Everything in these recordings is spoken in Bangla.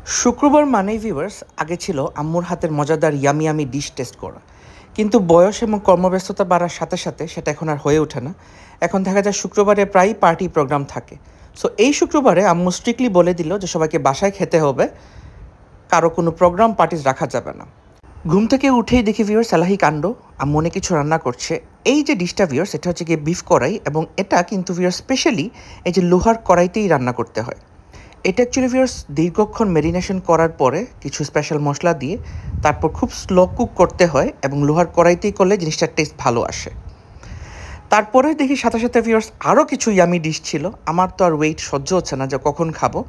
শুক্রবার মানেই ভিউয়ার্স আগে ছিল আম্মুর হাতের মজাদার ইয়ামি ইয়ামি ডিশ টেস্ট করা। কিন্তু বয়স এবং কর্মব্যস্ততা বাড়ার সাথে সাথে সেটা এখন আর হয়ে ওঠে না। এখন দেখা যায় শুক্রবারে প্রায়ই পার্টি প্রোগ্রাম থাকে। সো এই শুক্রবারে আম্মু স্ট্রিক্টলি বলে দিল যে সবাইকে বাসায় খেতে হবে, কারো কোনো প্রোগ্রাম পার্টিস রাখা যাবে না। ঘুম থেকে উঠেই দেখি ভিউয়ার্স এলাহি কাণ্ড, আম্মু অনেক কিছু রান্না করছে। এই যে ডিশটা ভিউয়ার্স, এটা হচ্ছে গিয়ে বিফ কড়াই, এবং এটা কিন্তু ভিউয়ার্স স্পেশালি এই যে লোহার কড়াইতেই রান্না করতে হয়। এটা অ্যাকচুয়ালি ভিউয়ার্স দীর্ঘক্ষণ মেরিনেশন করার পরে কিছু স্পেশাল মশলা দিয়ে তারপর খুব স্লো কুক করতে হয়, এবং লোহার কড়াইতেই করলে জিনিসটার টেস্ট ভালো আসে। তারপরে দেখি সাথে সাথে ভিউয়ার্স আরও কিছু ইয়ামি ডিশ ছিল। আমার তো আর ওয়েট সহ্য হচ্ছে না যে কখন খাবো।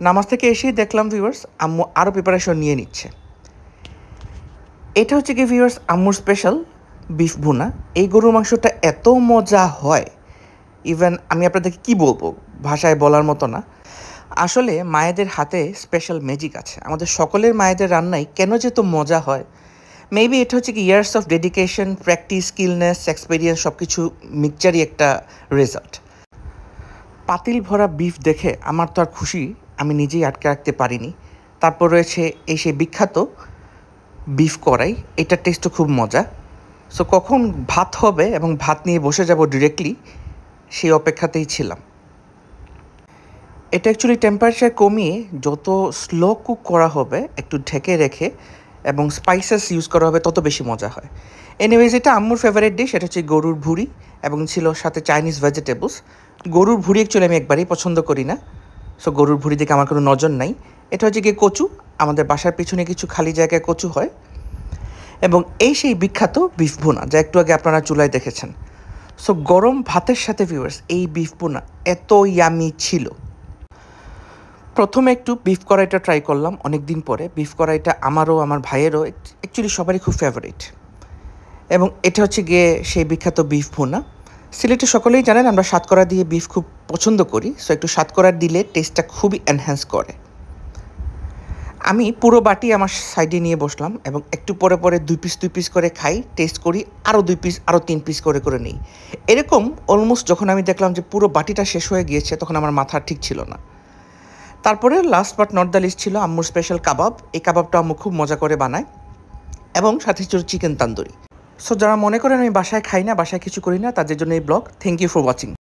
নামাজ থেকে এসেই দেখলাম ভিউয়ার্স আম্মু আরও প্রিপারেশন নিয়ে নিচ্ছে। এটা হচ্ছে কি ভিউয়ার্স আম্মুর স্পেশাল বিফ ভুনা। এই গরুর মাংসটা এত মজা হয়, ইভেন আমি আপনাদেরকে কী বলবো, ভাষায় বলার মতো না। আসলে মায়েদের হাতে স্পেশাল ম্যাজিক আছে। আমাদের সকলের মায়েদের রান্নাই কেন যে তো মজা হয়, মেবি এটা হচ্ছে কি years of dedication, practice, skillness, experience সব কিছু মিক্সচারই একটা রেজাল্ট। পাতিল ভরা বিফ দেখে আমার তো আর খুশি আমি নিজেই আটকে রাখতে পারিনি। তারপর রয়েছে এই সেই বিখ্যাত বিফ কড়াই, এটার টেস্টও খুব মজা। সো কখন ভাত হবে এবং ভাত নিয়ে বসে যাব ডিরেক্টলি, সেই অপেক্ষাতেই ছিলাম। এটা অ্যাকচুয়ালি টেম্পারেচার কমিয়ে যত স্লো কুক করা হবে, একটু ঢেকে রেখে এবং স্পাইসেস ইউজ করা হবে, তত বেশি মজা হয়। এনিওয়েজ, এটা আম্মুর ফেভারিট ডিশ। এটা হচ্ছে গরুর ভুঁড়ি, এবং ছিল সাথে চাইনিজ ভেজিটেবলস। গরুর ভুঁড়ি অ্যাকচুয়ালি আমি একবারেই পছন্দ করি না, সো গরুর ভুঁড়ি দিকে আমার কোনো নজর নাই। এটা হচ্ছে গিয়ে কচু, আমাদের বাসার পিছনে কিছু খালি জায়গায় কচু হয়, এবং এই সেই বিখ্যাত বিফ ভুনা যা একটু আগে আপনারা চুলায় দেখেছেন। সো গরম ভাতের সাথে ভিউয়ার্স এই বিফ ভুনা এত ইয়ামি ছিল। প্রথমে একটু বিফ কড়াইটা ট্রাই করলাম অনেক দিন পরে। বিফ কড়াইটা আমারও আমার ভাইয়েরও অ্যাকচুয়ালি সবারই খুব ফেভারিট, এবং এটা হচ্ছে গিয়ে সেই বিখ্যাত বিফ ভুনা। সিলেটে সকলেই জানেন আমরা সাতকরা দিয়ে বিফ খুব পছন্দ করি, সো একটু সাতকরা দিলে টেস্টটা খুবই এনহ্যান্স করে। আমি পুরো বাটি আমার সাইডে নিয়ে বসলাম, এবং একটু পরে পরে দুই পিস করে খাই, টেস্ট করি, আরও 2 পিস, আরও 3 পিস করে নিই। এরকম অলমোস্ট যখন আমি দেখলাম যে পুরো বাটিটা শেষ হয়ে গিয়েছে, তখন আমার মাথা ঠিক ছিল না। তারপরে last but not the least ছিল আম্মুর স্পেশাল কাবাব। এই কাবাবটা আম্মু খুব মজা করে বানায়, এবং সাথে ছিল চিকেন তান্দুরি। সো যারা মনে করেন আমি বাসায় খাই না, বাসায় কিছু করি না, তাদের জন্য এই blog. Thank you for watching.